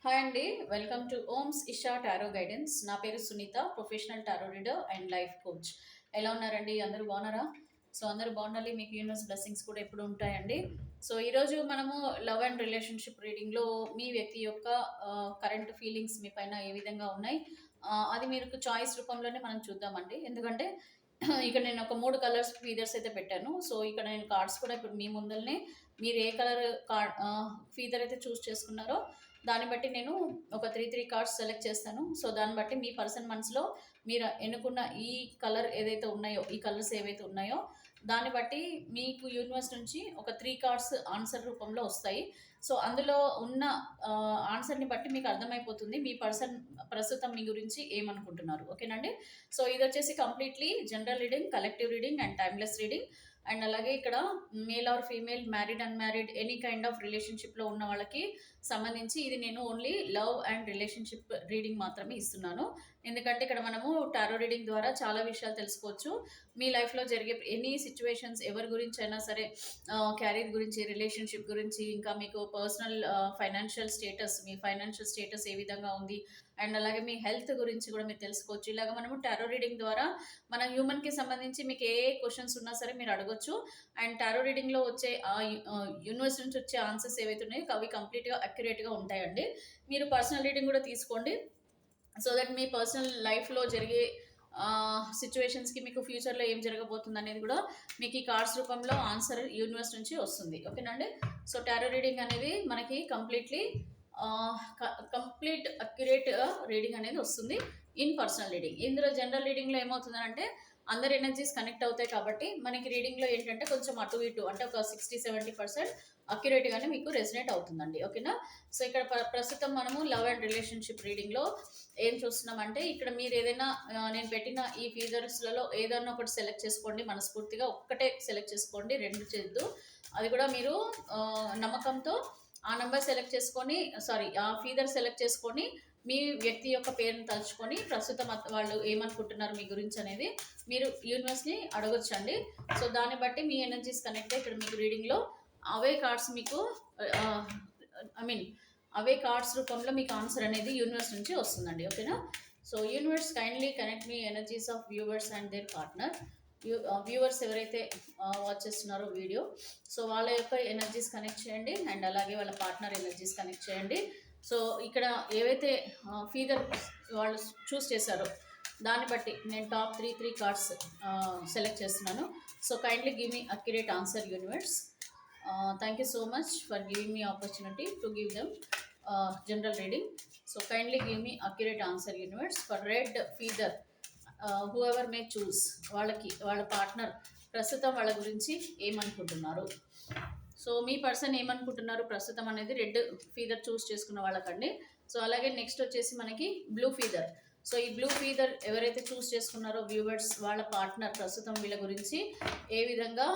Hi అండి. Welcome to ఓమ్స్ Isha tarot guidance. నా పేరు Sunitha, professional tarot reader and life coach. ఎలా ఉన్నారండి? అందరూ బాగున్నారా? సో అందరూ బాగుండాలి, మీకు యూనివర్స్ బ్లెస్సింగ్స్ కూడా ఎప్పుడు ఉంటాయండి. సో ఈరోజు మనము లవ్ అండ్ రిలేషన్షిప్ రీడింగ్లో మీ వ్యక్తి యొక్క కరెంట్ ఫీలింగ్స్ మీ పైన ఏ విధంగా ఉన్నాయి, అది మీరు చాయిస్ రూపంలోనే మనం చూద్దామండి. ఎందుకంటే ఇక్కడ నేను ఒక 3 కలర్స్ ఫీదర్స్ అయితే పెట్టాను. సో ఇక్కడ నేను కార్డ్స్ కూడా ఇప్పుడు మీ ముందరనే మీరు ఏ కలర్ కార్డ్ ఫీదర్ అయితే చూస్ చేసుకున్నారో దాన్ని బట్టి నేను ఒక త్రీ కార్డ్స్ సెలెక్ట్ చేస్తాను. సో దాన్ని బట్టి మీ పర్సన్ మనసులో మీరు ఎన్నుకున్న ఈ కలర్ ఏదైతే ఉన్నాయో, ఈ కలర్స్ ఏవైతే ఉన్నాయో దాన్ని బట్టి మీకు యూనివర్స్ నుంచి ఒక 3 కార్డ్స్ ఆన్సర్ రూపంలో వస్తాయి. సో అందులో ఉన్న ఆన్సర్ని బట్టి మీకు అర్థమైపోతుంది మీ పర్సన్ ప్రస్తుతం మీ గురించి ఏమనుకుంటున్నారు. ఓకేనండి. సో ఇది వచ్చేసి completely general reading, collective reading and timeless reading. And అలాగే ఇక్కడ male or female, married unmarried, any kind of రిలేషన్షిప్లో ఉన్న వాళ్ళకి సంబంధించి ఇది నేను only love and relationship reading మాత్రమే ఇస్తున్నాను. ఎందుకంటే ఇక్కడ మనము టారో రీడింగ్ ద్వారా చాలా విషయాలు తెలుసుకోవచ్చు. మీ లైఫ్లో జరిగే ఎనీ సిచ్యువేషన్స్, ఎవరి గురించి అయినా సరే, క్యారియర్ గురించి, రిలేషన్షిప్ గురించి, ఇంకా మీకు పర్సనల్ ఫైనాన్షియల్ స్టేటస్, మీ ఫైనాన్షియల్ స్టేటస్ ఏ విధంగా ఉంది, అండ్ అలాగే మీ హెల్త్ గురించి కూడా మీరు తెలుసుకోవచ్చు. ఇలాగ మనము టారో రీడింగ్ ద్వారా మన హ్యూమన్కి సంబంధించి మీకు ఏ క్వశ్చన్స్ ఉన్నా సరే మీరు అడగొచ్చు. అండ్ టారో రీడింగ్లో వచ్చే యూనివర్స్ నుంచి వచ్చే ఆన్సర్స్ ఏవైతే ఉన్నాయో అవి కంప్లీట్గా అక్యురేట్గా ఉంటాయండి. మీరు పర్సనల్ రీడింగ్ కూడా తీసుకోండి, సో దట్ మీ పర్సనల్ లైఫ్లో జరిగే సిచ్యువేషన్స్కి మీకు ఫ్యూచర్లో ఏం జరగబోతుంది అనేది కూడా మీకు ఈ కార్డ్స్ రూపంలో ఆన్సర్ యూనివర్స్ నుంచి వస్తుంది. ఓకేనండి. సో టారో రీడింగ్ అనేది మనకి కంప్లీట్ అక్యురేట్ రీడింగ్ అనేది వస్తుంది ఇన్ పర్సనల్ రీడింగ్. ఇందులో జనరల్ రీడింగ్లో ఏమవుతుందంటే అందరి ఎనర్జీస్ కనెక్ట్ అవుతాయి కాబట్టి మనకి రీడింగ్లో ఏంటంటే కొంచెం అటు ఇటు అంటే ఒక 60-70% అక్యురేట్గానే మీకు రెసినేట్ అవుతుందండి. ఓకేనా. సో ఇక్కడ ప్రస్తుతం మనము లవ్ అండ్ రిలేషన్షిప్ రీడింగ్లో ఏం చూస్తున్నామంటే ఇక్కడ మీరు ఏదైనా నేను పెట్టిన ఈ ఫీదర్స్లలో ఏదైనా ఒకటి సెలెక్ట్ చేసుకోండి. మనస్ఫూర్తిగా ఒక్కటే సెలెక్ట్ చేసుకోండి, 2 చేయొద్దు. అది కూడా మీరు నమ్మకంతో ఆ నెంబర్ సెలెక్ట్ చేసుకొని, ఆ ఫీదర్ సెలెక్ట్ చేసుకొని మీ వ్యక్తి యొక్క పేరుని తలుచుకొని ప్రస్తుతం వాళ్ళు ఏమనుకుంటున్నారు మీ గురించి అనేది మీరు యూనివర్స్ని అడగొచ్చండి. సో దాన్ని బట్టి మీ ఎనర్జీస్ కనెక్ట్ అయ్యి ఇక్కడ మీకు రీడింగ్లో అవే కార్డ్స్ మీకు అవే కార్డ్స్ రూపంలో మీకు ఆన్సర్ అనేది యూనివర్స్ నుంచి వస్తుందండి. ఓకేనా. So universe kindly connect me energies of viewers and their partner. Viewers ఎవరైతే వాచ్ చేస్తున్నారో వీడియో, సో వాళ్ళ యొక్క ఎనర్జీస్ కనెక్ట్ చేయండి అండ్ అలాగే వాళ్ళ పార్ట్నర్ ఎనర్జీస్ కనెక్ట్ చేయండి. సో ఇక్కడ ఏవైతే ఫీదర్ వాళ్ళు చూస్ చేశారో దాన్ని బట్టి నేను టాప్ త్రీ కార్డ్స్ సెలెక్ట్ చేస్తున్నాను. So kindly give me accurate answer universe. Thank you so much for giving me opportunity to give them general reading. So kindly give me accurate answer universe for red feather, whoever may choose, వాళ్ళ partner ప్రస్తుతం వాళ్ళ గురించి ఏమనుకుంటున్నారు. So మీ person ఏమనుకుంటున్నారు ప్రస్తుతం అనేది red feather choose చేసుకున్న వాళ్ళకండి. So అలాగే నెక్స్ట్ వచ్చేసి మనకి బ్లూ ఫీదర్. సో ఈ బ్లూ ఫీదర్ ఎవరైతే చూస్ చేసుకున్నారో వ్యూవర్స్, వాళ్ళ పార్ట్నర్ ప్రస్తుతం వీళ్ళ గురించి ఏ విధంగా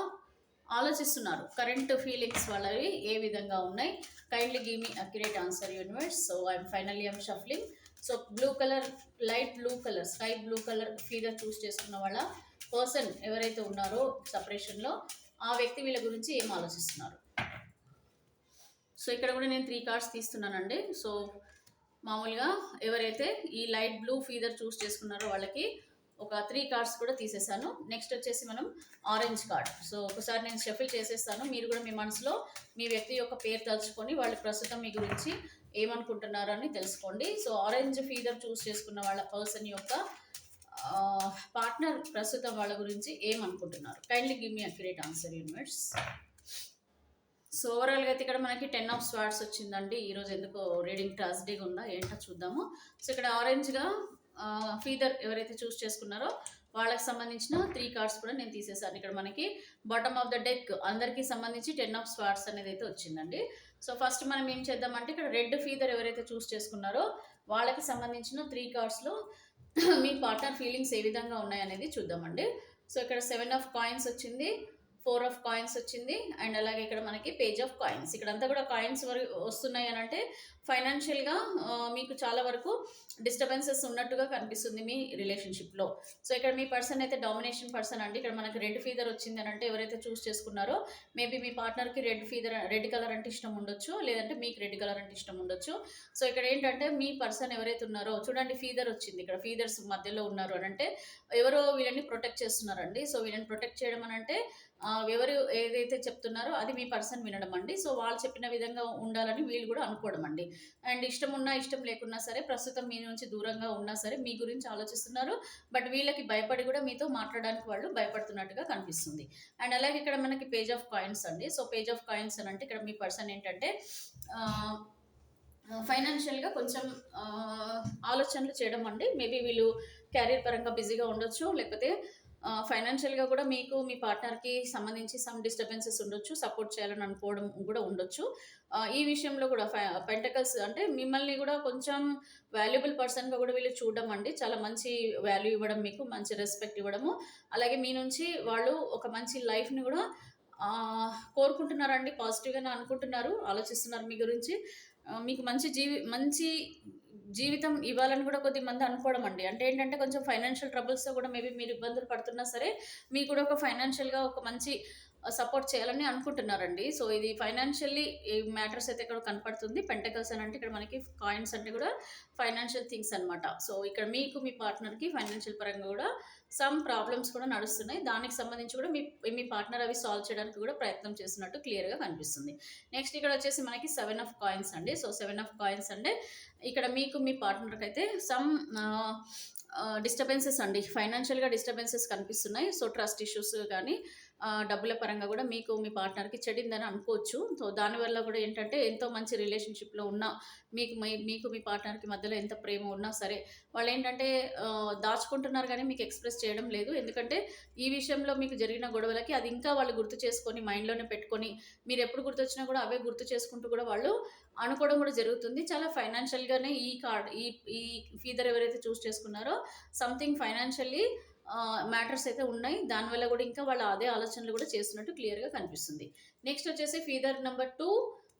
ఆలోచిస్తున్నారు, కరెంట్ ఫీలింగ్స్ వాళ్ళవి ఏ విధంగా ఉన్నాయి. Kindly give me accurate answer universe. So I'm shuffling. So blue colour, light blue colour, sky blue colour feather choose చేసుకున్న వాళ్ళ పర్సన్ ఎవరైతే ఉన్నారో సపరేషన్లో ఆ వ్యక్తి వీళ్ళ గురించి ఏం ఆలోచిస్తున్నారు. సో ఇక్కడ కూడా నేను 3 కార్డ్స్ తీస్తున్నానండి. సో మామూలుగా ఎవరైతే ఈ లైట్ బ్లూ ఫీదర్ చూస్ చేసుకున్నారో వాళ్ళకి ఒక 3 కార్డ్స్ కూడా తీసేసాను. నెక్స్ట్ వచ్చేసి మనం ఆరెంజ్ కార్డ్. సో ఒకసారి నేను షఫిల్ చేసేస్తాను, మీరు కూడా మీ మనసులో మీ వ్యక్తి యొక్క పేరు తలుచుకొని వాళ్ళు ప్రస్తుతం మీ గురించి ఏమనుకుంటున్నారు అని తెలుసుకోండి. సో ఆరెంజ్ ఫీదర్ చూస్ చేసుకున్న వాళ్ళ పర్సన్ యొక్క పార్ట్నర్ ప్రస్తుతం వాళ్ళ గురించి ఏమనుకుంటున్నారు. Kindly give me accurate answer universe. So ఓవరాల్గా అయితే ఇక్కడ మనకి 10 ఆఫ్ స్వార్డ్స్ వచ్చిందండి. ఈరోజు ఎందుకో రీడింగ్ థర్స్డేగా ఉందా ఏంటో చూద్దాము. సో ఇక్కడ ఆరెంజ్గా ఫీదర్ ఎవరైతే చూస్ చేసుకున్నారో వాళ్ళకి సంబంధించిన 3 కార్డ్స్ కూడా నేను తీసేసాను. ఇక్కడ మనకి బాటమ్ ఆఫ్ ద డెక్ అందరికీ సంబంధించి 10 ఆఫ్ స్వార్డ్స్ అనేది అయితే వచ్చిందండి. సో ఫస్ట్ మనం ఏం చేద్దామంటే ఇక్కడ రెడ్ ఫీదర్ ఎవరైతే చూస్ చేసుకున్నారో వాళ్ళకి సంబంధించిన 3 కార్డ్స్లో మీ పార్ట్నర్ ఫీలింగ్స్ ఏ విధంగా ఉన్నాయనేది చూద్దామండి. సో ఇక్కడ 7 ఆఫ్ కాయిన్స్ వచ్చింది, 4 ఆఫ్ కాయిన్స్ వచ్చింది. అండ్ అలాగే ఇక్కడ మనకి పేజ్ ఆఫ్ కాయిన్స్. ఇక్కడంతా కూడా కాయిన్స్ వరకు వస్తున్నాయి అని అంటే ఫైనాన్షియల్గా మీకు చాలా వరకు డిస్టర్బెన్సెస్ ఉన్నట్టుగా కనిపిస్తుంది మీ రిలేషన్షిప్లో. సో ఇక్కడ మీ పర్సన్ అయితే డామినేషన్ పర్సన్ అండి. ఇక్కడ మనకి రెడ్ ఫీదర్ వచ్చింది అని అంటే ఎవరైతే చూస్ చేసుకున్నారో మేబీ మీ పార్ట్నర్కి రెడ్ కలర్ అంటే ఇష్టం ఉండొచ్చు, లేదంటే మీకు రెడ్ కలర్ అంటే ఇష్టం ఉండొచ్చు. సో ఇక్కడ ఏంటంటే మీ పర్సన్ ఎవరైతే ఉన్నారో చూడండి, ఫీదర్ వచ్చింది. ఇక్కడ ఫీదర్స్ మధ్యలో ఉన్నారు అని అంటే ఎవరో వీళ్ళని ప్రొటెక్ట్ చేస్తున్నారండి. సో వీళ్ళని ప్రొటెక్ట్ చేయడం అని అంటే ఎవరు ఏదైతే చెప్తున్నారో అది మీ పర్సన్ వినడం అండి. సో వాళ్ళు చెప్పిన విధంగా ఉండాలని వీళ్ళు కూడా అనుకోవడం అండి. అండ్ ఇష్టం ఉన్నా ఇష్టం లేకున్నా సరే, ప్రస్తుతం మీ నుంచి దూరంగా ఉన్నా సరే మీ గురించి ఆలోచిస్తున్నారు. బట్ వీళ్ళకి భయపడి కూడా మీతో మాట్లాడడానికి వాళ్ళు భయపడుతున్నట్టుగా కనిపిస్తుంది. అండ్ అలాగే ఇక్కడ మనకి పేజ్ ఆఫ్ కాయిన్స్ అండి. సో పేజ్ ఆఫ్ కాయిన్స్ అని అంటే ఇక్కడ మీ పర్సన్ ఏంటంటే ఫైనాన్షియల్గా కొంచెం ఆలోచనలు చేయడం అండి. మేబీ వీళ్ళు క్యారియర్ పరంగా బిజీగా ఉండొచ్చు, లేకపోతే ఫైనాన్షియల్గా కూడా మీకు మీ పార్ట్నర్కి సంబంధించి సమ్ డిస్టర్బెన్సెస్ ఉండొచ్చు, సపోర్ట్ చేయాలని అనుకోవడం కూడా ఉండొచ్చు. ఈ విషయంలో కూడా పెంటకల్స్ అంటే మిమ్మల్ని కూడా కొంచెం వాల్యుబుల్ పర్సన్గా కూడా వీళ్ళు చూడడం అండి. చాలా మంచి వాల్యూ ఇవ్వడం, మీకు మంచి రెస్పెక్ట్ ఇవ్వడము, అలాగే మీ నుంచి వాళ్ళు ఒక మంచి లైఫ్ని కూడా కోరుకుంటున్నారండి. పాజిటివ్గానే అనుకుంటున్నారు, ఆలోచిస్తున్నారు మీ గురించి. మీకు మంచి జీవితం ఇవ్వాలని కూడా కొద్దిమంది అనుకోవడం అండి. అంటే ఏంటంటే కొంచెం ఫైనాన్షియల్ ట్రబుల్స్తో కూడా మేబీ మీరు ఇబ్బందులు పడుతున్నా సరే మీకు కూడా ఒక ఫైనాన్షియల్గా ఒక మంచి సపోర్ట్ చేయాలని అనుకుంటున్నారండి. సో ఇది ఫైనాన్షియల్లీ మ్యాటర్స్ అయితే ఇక్కడ కనపడుతుంది. పెంటకల్స్ అని అంటే ఇక్కడ మనకి కాయిన్స్ అంటే కూడా ఫైనాన్షియల్ థింగ్స్ అనమాట. సో ఇక్కడ మీకు మీ పార్ట్నర్కి ఫైనాన్షియల్ పరంగా కూడా సమ్ ప్రాబ్లమ్స్ కూడా నడుస్తున్నాయి. దానికి సంబంధించి కూడా మీ పార్ట్నర్ అవి సాల్వ్ చేయడానికి కూడా ప్రయత్నం చేస్తున్నట్టు క్లియర్గా కనిపిస్తుంది. నెక్స్ట్ ఇక్కడ వచ్చేసి మనకి 7 ఆఫ్ కాయిన్స్ అండి. సో 7 ఆఫ్ కాయిన్స్ అంటే ఇక్కడ మీకు మీ పార్ట్నర్కి అయితే సమ్ డిస్టర్బెన్సెస్ అండి, ఫైనాన్షియల్గా డిస్టర్బెన్సెస్ కనిపిస్తున్నాయి. సో ట్రస్ట్ ఇష్యూస్ కానీ డబ్బుల పరంగా కూడా మీకు మీ పార్ట్నర్కి చెడిందని అనుకోవచ్చు. సో దానివల్ల కూడా ఏంటంటే ఎంతో మంచి రిలేషన్షిప్లో ఉన్న మీకు మీ పార్ట్నర్కి మధ్యలో ఎంత ప్రేమ ఉన్నా సరే వాళ్ళు ఏంటంటే దాచుకుంటున్నారు కానీ మీకు ఎక్స్ప్రెస్ చేయడం లేదు. ఎందుకంటే ఈ విషయంలో మీకు జరిగిన గొడవలకి అది ఇంకా వాళ్ళు గుర్తు చేసుకొని మైండ్లోనే పెట్టుకొని మీరు ఎప్పుడు గుర్తొచ్చినా కూడా అవే గుర్తు చేసుకుంటూ కూడా వాళ్ళు అనుకోవడం కూడా జరుగుతుంది. చాలా ఫైనాన్షియల్గానే ఈ ఫీదర్ ఎవరైతే చూస్ చేసుకున్నారో సంథింగ్ ఫైనాన్షియల్లీ మ్యాటర్స్ అయితే ఉన్నాయి. దానివల్ల కూడా ఇంకా వాళ్ళ అదే ఆలోచనలు కూడా చేస్తున్నట్టు క్లియర్గా కనిపిస్తుంది. నెక్స్ట్ వచ్చేసి feather number 2,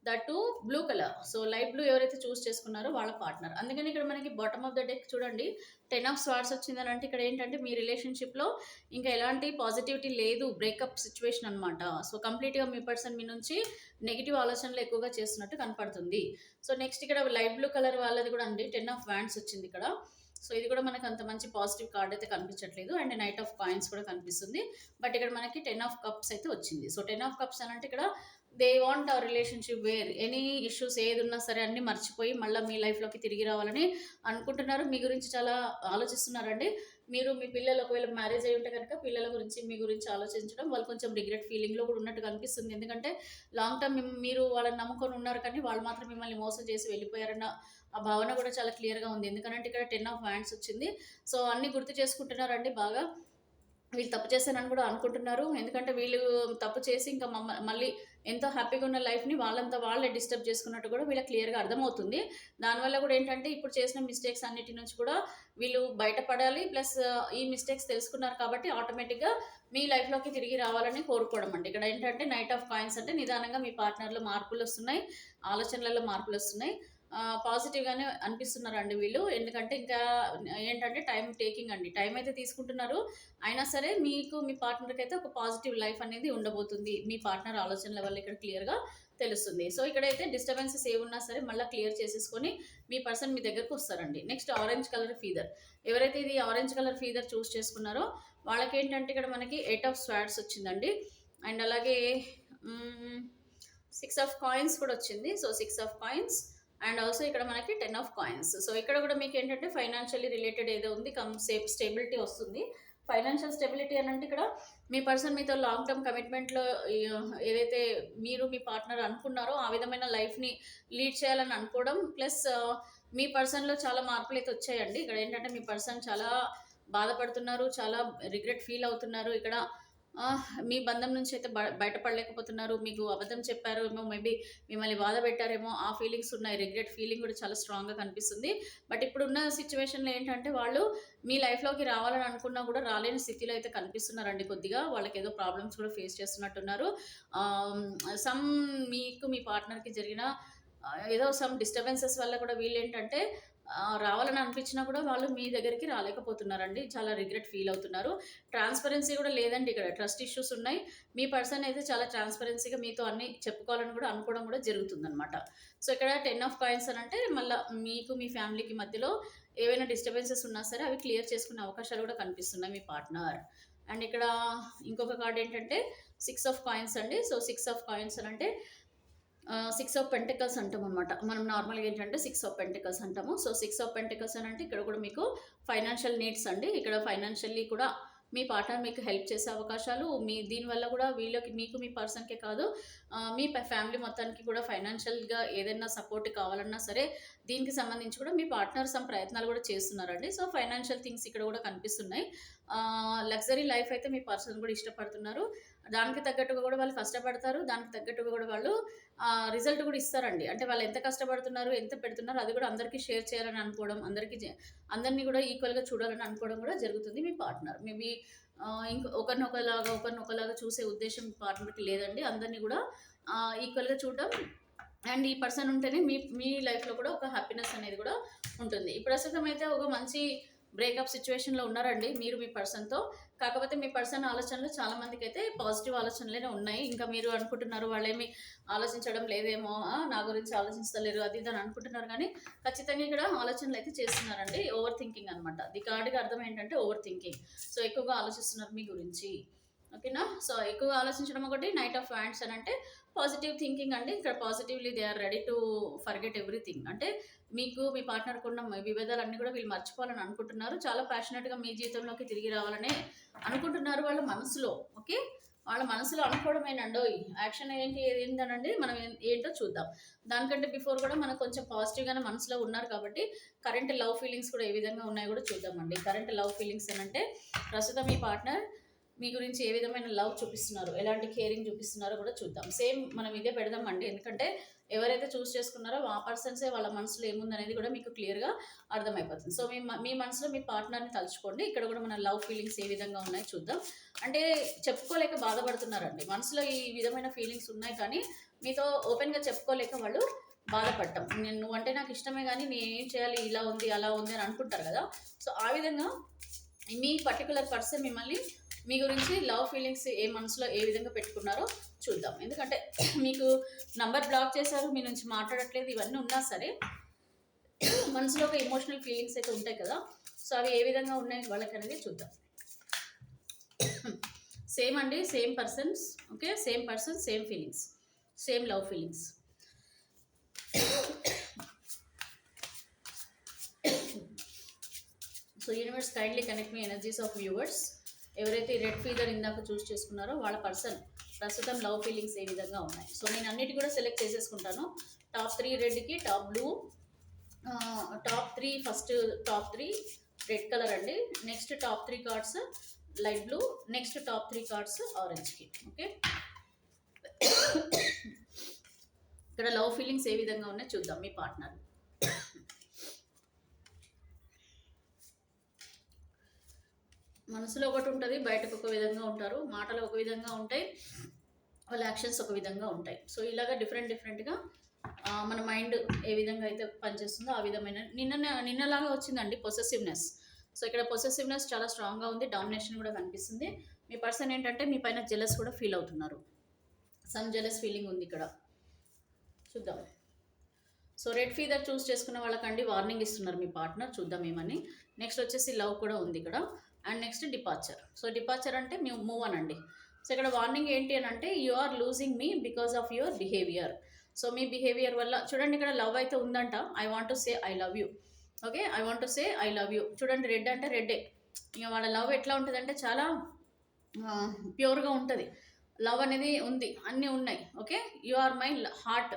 that blue colour. So light blue ఎవరైతే చూస్ చేసుకున్నారో వాళ్ళ పార్ట్నర్. అందుకని ఇక్కడ మనకి బాటమ్ ఆఫ్ ద డెక్ చూడండి 10 ఆఫ్ స్వార్డ్స్ వచ్చిందని అంటే ఇక్కడ ఏంటంటే మీ రిలేషన్షిప్లో ఇంకా ఎలాంటి పాజిటివిటీ లేదు, బ్రేకప్ సిచ్యువేషన్ అనమాట. సో కంప్లీట్గా మీ పర్సన్ మీ నుంచి నెగిటివ్ ఆలోచనలు ఎక్కువగా చేస్తున్నట్టు కనపడుతుంది. సో నెక్స్ట్ ఇక్కడ లైట్ బ్లూ కలర్ వాళ్ళది కూడా అండి 10 ఆఫ్ వ్యాండ్స్ వచ్చింది ఇక్కడ. సో ఇది కూడా మనకు అంత మంచి పాజిటివ్ కార్డ్ అయితే కనిపించట్లేదు. అండ్ నైట్ ఆఫ్ కాయిన్స్ కూడా కనిపిస్తుంది. బట్ ఇక్కడ మనకి 10 ఆఫ్ కప్స్ అయితే వచ్చింది. సో 10 ఆఫ్ కప్స్ అని అంటే ఇక్కడ they want our relationship where any issues ఏది ఉన్నా సరే అన్నీ మర్చిపోయి మళ్ళీ మీ లైఫ్లోకి తిరిగి రావాలని అనుకుంటున్నారు. మీ గురించి చాలా ఆలోచిస్తున్నారండి. మీరు మీ పిల్లలు ఒకవేళ మ్యారేజ్ అయ్యి ఉంటే కనుక పిల్లల గురించి మీ గురించి ఆలోచించడం, వాళ్ళు కొంచెం రిగ్రెట్ ఫీలింగ్లో కూడా ఉన్నట్టు కనిపిస్తుంది. ఎందుకంటే లాంగ్ టర్మ్ మీరు వాళ్ళని నమ్ముకొని ఉన్నారు కానీ వాళ్ళు మాత్రం మిమ్మల్ని మోసం చేసి వెళ్ళిపోయారన్న ఆ భావన కూడా చాలా క్లియర్గా ఉంది. ఎందుకంటే ఇక్కడ 10 ఆఫ్ వ్యాండ్స్ వచ్చింది. సో అన్నీ గుర్తు చేసుకుంటున్నారండి బాగా. వీళ్ళు తప్పు చేశానని కూడా అనుకుంటున్నారు. ఎందుకంటే వీళ్ళు తప్పు చేసి ఇంకా మళ్ళీ ఎంతో హ్యాపీగా ఉన్న లైఫ్ని వాళ్ళంతా వాళ్ళే డిస్టర్బ్ చేసుకున్నట్టు కూడా వీళ్ళకి క్లియర్గా అర్థమవుతుంది. దానివల్ల కూడా ఏంటంటే ఇప్పుడు చేసిన మిస్టేక్స్ అన్నిటి నుంచి కూడా వీళ్ళు బయటపడాలి. ప్లస్ ఈ మిస్టేక్స్ తెలుసుకున్నారు కాబట్టి ఆటోమేటిక్గా మీ లైఫ్లోకి తిరిగి రావాలని కోరుకోవడం అండి. ఇక్కడ ఏంటంటే నైట్ ఆఫ్ కాయిన్స్ అంటే నిదానంగా మీ పార్ట్నర్లో మార్పులు వస్తున్నాయి, ఆలోచనలలో మార్పులు వస్తున్నాయి. పాజిటివ్గానే అనిపిస్తున్నారండి వీళ్ళు. ఎందుకంటే ఇంకా ఏంటంటే టైం టేకింగ్ అండి, టైం అయితే తీసుకుంటున్నారు. అయినా సరే మీకు మీ పార్ట్నర్కి అయితే ఒక పాజిటివ్ లైఫ్ అనేది ఉండబోతుంది. మీ పార్ట్నర్ ఆలోచనల వల్ల ఇక్కడ క్లియర్గా తెలుస్తుంది. సో ఇక్కడైతే డిస్టర్బెన్సెస్ ఏమున్నా సరే మళ్ళీ క్లియర్ చేసేసుకొని మీ పర్సన్ మీ దగ్గరకు వస్తారండి. Next orange colour feather. ఎవరైతే ఇది ఆరెంజ్ కలర్ ఫీదర్ చూస్ చేసుకున్నారో వాళ్ళకి ఏంటంటే ఇక్కడ మనకి 8 ఆఫ్ స్వార్డ్స్ వచ్చిందండి. అండ్ అలాగే 6 ఆఫ్ కాయిన్స్ కూడా వచ్చింది. So 6 of coins and also ఇక్కడ మనకి 10 ఆఫ్ కాయిన్స్. సో ఇక్కడ కూడా మీకు ఏంటంటే ఫైనాన్షియల్లీ రిలేటెడ్ ఏదో ఉంది, స్టెబిలిటీ వస్తుంది. ఫైనాన్షియల్ స్టెబిలిటీ అని అంటే ఇక్కడ మీ పర్సన్ మీతో లాంగ్ టర్మ్ కమిట్మెంట్లో ఏదైతే మీరు మీ పార్ట్నర్ అనుకున్నారో ఆ విధమైన లైఫ్ని లీడ్ చేయాలని అనుకోవడం. ప్లస్ మీ పర్సన్లో చాలా మార్పులు అయితే వచ్చాయండి. ఇక్కడ ఏంటంటే మీ పర్సన్ చాలా బాధపడుతున్నారు, చాలా రిగ్రెట్ ఫీల్ అవుతున్నారు. ఇక్కడ మీ బంధం నుంచి అయితే బయటపడలేకపోతున్నారు. మీకు అబద్ధం చెప్పారేమో, మేబీ మిమ్మల్ని బాధ పెట్టారేమో, ఆ ఫీలింగ్స్ ఉన్నాయి. రిగ్రెట్ ఫీలింగ్ కూడా చాలా స్ట్రాంగ్‌గా కనిపిస్తుంది. బట్ ఇప్పుడున్న సిట్యుయేషన్‌లో ఏంటంటే వాళ్ళు మీ లైఫ్‌లోకి రావాలని అనుకున్నా కూడా రాలేని స్థితిలో అయితే కనిపిస్తున్నారండి కొద్దిగా. వాళ్ళకేదో ప్రాబ్లమ్స్ కూడా ఫేస్ చేస్తున్నట్టున్నారు. ఆహ్, సమ్ మీకు మీ పార్ట్నర్‌కి జరిగిన ఏదో సమ్ డిస్టర్బెన్సెస్ వల్ల కూడా వీళ్ళేంటంటే రావాలని అనిపించినా కూడా వాళ్ళు మీ దగ్గరికి రాలేకపోతున్నారండి. చాలా రిగ్రెట్ ఫీల్ అవుతున్నారు. ట్రాన్స్‌పరెన్సీ కూడా లేదండి ఇక్కడ. ట్రస్ట్ ఇష్యూస్ ఉన్నాయి. మీ పర్సన్ అయితే చాలా ట్రాన్స్‌పరెన్సీగా మీతో అన్నీ చెప్పుకోవాలని కూడా అనుకోవడం కూడా జరుగుతుందనమాట. సో, ఇక్కడ 10 ఆఫ్ కాయిన్స్ అనంటే మళ్ళా మీకు మీ ఫ్యామిలీకి మధ్యలో ఏవైనా డిస్టర్బెన్సెస్ ఉన్నా సరే అవి క్లియర్ చేసుకునే అవకాశాలు కూడా కనిపిస్తున్నాయి మీ పార్ట్నర్. అండ్ ఇక్కడ ఇంకొక కార్డ్ ఏంటంటే 6 ఆఫ్ కాయిన్స్ అండి. సో, 6 ఆఫ్ కాయిన్స్ అనంటే 6 ఆఫ్ పెంటికల్స్ అంటామనమాట. మనం నార్మల్‌గా ఏంటంటే 6 ఆఫ్ పెంటికల్స్ అంటాము. సో, 6 ఆఫ్ పెంటికల్స్ అనంటే ఇక్కడ కూడా మీకు ఫైనాన్షియల్ నీడ్స్ అండి. ఇక్కడ ఫైనాన్షియల్లీ కూడా మీ పార్ట్నర్ మీకు హెల్ప్ చేసే అవకాశాలు, దీనివల్ల కూడా వీళ్ళకి మీకు మీ పర్సన్‌కే కాదు, మీ ఫ్యామిలీ మొత్తానికి కూడా ఫైనాన్షియల్‌గా ఏదైనా సపోర్ట్ కావాలన్నా సరే, దీనికి సంబంధించి కూడా మీ పార్ట్నర్ సమ్ ప్రయత్నాలు కూడా చేస్తున్నారండి. సో, ఫైనాన్షియల్ థింగ్స్ ఇక్కడ కూడా కనిపిస్తున్నాయి. లగ్జరీ లైఫ్ అయితే మీ పర్సన్ కూడా ఇష్టపడుతున్నారు. దానికి తగ్గట్టుగా కూడా వాళ్ళు కష్టపడతారు. దానికి తగ్గట్టుగా కూడా వాళ్ళు రిజల్ట్ కూడా ఇస్తారండి. అంటే వాళ్ళు ఎంత కష్టపడుతున్నారు, ఎంత పెడుతున్నారు అది కూడా అందరికీ షేర్ చేయాలని అనుకోవడం, అందరిని కూడా ఈక్వల్‌గా చూడాలని అనుకోవడం కూడా జరుగుతుంది మీ పార్ట్నర్. మేబీ ఒకరినొకలాగా చూసే ఉద్దేశ్యం మీ పార్ట్నర్‌కి లేదండి. అందరిని కూడా ఈక్వల్‌గా చూడడం అండ్ ఈ పర్సన్ ఉంటేనే మీ మీ లైఫ్‌లో కూడా ఒక హ్యాపీనెస్ అనేది కూడా ఉంటుంది. ఈ ప్రస్తుతం అయితే ఒక మంచి బ్రేకప్ సిట్యుయేషన్‌లో ఉన్నారండి మీరు మీ పర్సన్‌తో. కాకపోతే మీ పర్సన్ ఆలోచనలు చాలా మందికైతే పాజిటివ్ ఆలోచనలేనే ఉన్నాయి. ఇంకా మీరు అనుకుంటున్నారు వాళ్ళేమి ఆలోచించడం లేదేమో, నా గురించి ఆలోచించలేరు అది ఇది అని అనుకుంటున్నారు కానీ ఖచ్చితంగా ఇక్కడ ఆలోచనలు అయితే చేస్తున్నారండి. ఓవర్ థింకింగ్ అనమాట. ది కార్డ్‌కి అర్థం ఏంటంటే ఓవర్ థింకింగ్. సో, ఎక్కువగా ఆలోచిస్తున్నారు మీ గురించి. ఓకేనా? సో, ఎక్కువగా ఆలోచించడం ఒకటి. నైట్ ఆఫ్ వ్యాండ్స్ అనంటే పాజిటివ్ థింకింగ్ అండి. ఇక్కడ positively they are ready to forget everything. అంటే మీకు మీ పార్ట్నర్‌కున్న విభేదాలన్నీ కూడా వీళ్ళు మర్చిపోవాలని అనుకుంటున్నారు. చాలా ప్యాషనెట్‌గా మీ జీవితంలోకి తిరిగి రావాలనే అనుకుంటున్నారు వాళ్ళ మనసులో. ఓకే. వాళ్ళ మనసులో అనుకోవడమేనండోయ్. యాక్షన్ ఏంటనండి మనం ఏంటో చూద్దాం. దానికంటే బిఫోర్ కూడా మనకు కొంచెం పాజిటివ్‌గానే మనసులో ఉన్నారు కాబట్టి కరెంట్ లవ్ ఫీలింగ్స్ కూడా ఏ విధంగా ఉన్నాయో కూడా చూద్దామండి. కరెంట్ లవ్ ఫీలింగ్స్ అనంటే ప్రస్తుతం మీ పార్ట్నర్ మీ గురించి ఏ విధమైన లవ్ చూపిస్తున్నారు, ఎలాంటి కేరింగ్ చూపిస్తున్నారో కూడా చూద్దాం. సేమ్ మనం ఇదే పెడదామండి. ఎందుకంటే ఎవరైతే చూస్ చేసుకున్నారో ఆ పర్సన్సే వాళ్ళ మనసులో ఏముందనేది కూడా మీకు క్లియర్‌గా అర్థమైపోతుంది. సో, మీ మనసులో మీ పార్ట్నర్‌ని తలుచుకోండి. ఇక్కడ కూడా మన లవ్ ఫీలింగ్స్ ఏ విధంగా ఉన్నాయో చూద్దాం. అంటే చెప్పుకోలేక బాధపడుతున్నారండి. మనసులో ఈ విధమైన ఫీలింగ్స్ ఉన్నాయి కానీ మీతో ఓపెన్‌గా చెప్పుకోలేక వాళ్ళు బాధపడటం. నువ్వంటే నాకు ఇష్టమే కానీ నేనేం చేయాలి, ఇలా ఉంది, అలా ఉంది అని అనుకుంటారు కదా! సో, ఆ విధంగా మీ పర్టిక్యులర్ పర్సన్ మిమ్మల్ని మీ గురించి లవ్ ఫీలింగ్స్ మనసులో ఏ విధంగా పెట్టుకున్నారో చూద్దాం. ఎందుకంటే మీకు నంబర్ బ్లాక్ చేశారు, మీ నుంచి మాట్లాడట్లేదు, ఇవన్నీ ఉన్నా సరే మనసులో ఒక ఎమోషనల్ ఫీలింగ్స్ అయితే ఉంటాయి కదా! సో, అవి ఏ విధంగా ఉన్నాయి వాళ్ళకనేది చూద్దాం. సేమ్ అండి. Same persons. Okay. Same person, same feelings, same love feelings. So, universe kindly connect me energies of viewers. ఎవరైతే రెడ్ ఫీదర్ ఇందాక చూస్ చేసుకున్నారో వాళ్ళ పర్సన్ ప్రస్తుతం లవ్ ఫీలింగ్స్ ఏ విధంగా ఉన్నాయి. సో, నేను అన్నిటి కూడా సెలెక్ట్ చేసేసుకుంటాను. టాప్ 3 రెడ్కి, top blue, top 3 first top 3 red colour అండి. Next top 3 cards light blue, next top 3 cards ఆరెంజ్కి. ఓకే. ఇక్కడ లవ్ ఫీలింగ్స్ ఏ విధంగా ఉన్నాయో చూద్దాం మీ పార్ట్నర్. మనసులో ఒకటి ఉంటుంది, బయటకు ఒక విధంగా ఉంటారు, మాటలు ఒక విధంగా ఉంటాయి, వాళ్ళ యాక్షన్స్ ఒక విధంగా ఉంటాయి. సో, ఇలాగా డిఫరెంట్గా మన మైండ్ ఏ విధంగా అయితే పనిచేస్తుందో ఆ విధమైన నిన్నలాగా వచ్చిందండి పొసెసివ్నెస్. సో, ఇక్కడ పొసెసివ్నెస్ చాలా స్ట్రాంగ్గా ఉంది. డామినేషన్ కూడా కనిపిస్తుంది. మీ పర్సన్ ఏంటంటే మీ పైన జెలస్ కూడా ఫీల్ అవుతున్నారు. సమ్ జెలస్ ఫీలింగ్ ఉంది ఇక్కడ. చూద్దాం. సో, రెడ్ ఫీదర్ చూస్ చేసుకున్న వాళ్ళకండి వార్నింగ్ ఇస్తున్నారు మీ పార్ట్నర్. చూద్దాం ఏమని. నెక్స్ట్ వచ్చేసి లవ్ కూడా ఉంది ఇక్కడ. And next departure. So, departure అంటే మూవ్ అనండి. సో, ఇక్కడ వార్నింగ్ ఏంటి అని అంటే you are losing me because of your behaviour. So, మీ బిహేవియర్ వల్ల చూడండి ఇక్కడ లవ్ అయితే ఉందంట. I want to say I love you. Okay. I want to say I love you. చూడండి రెడ్ అంటే రెడ్డే. ఇక వాళ్ళ లవ్ ఎట్లా ఉంటుందంటే చాలా ప్యూర్గా ఉంటుంది. లవ్ అనేది ఉంది, అన్నీ ఉన్నాయి. Okay. You are my heart.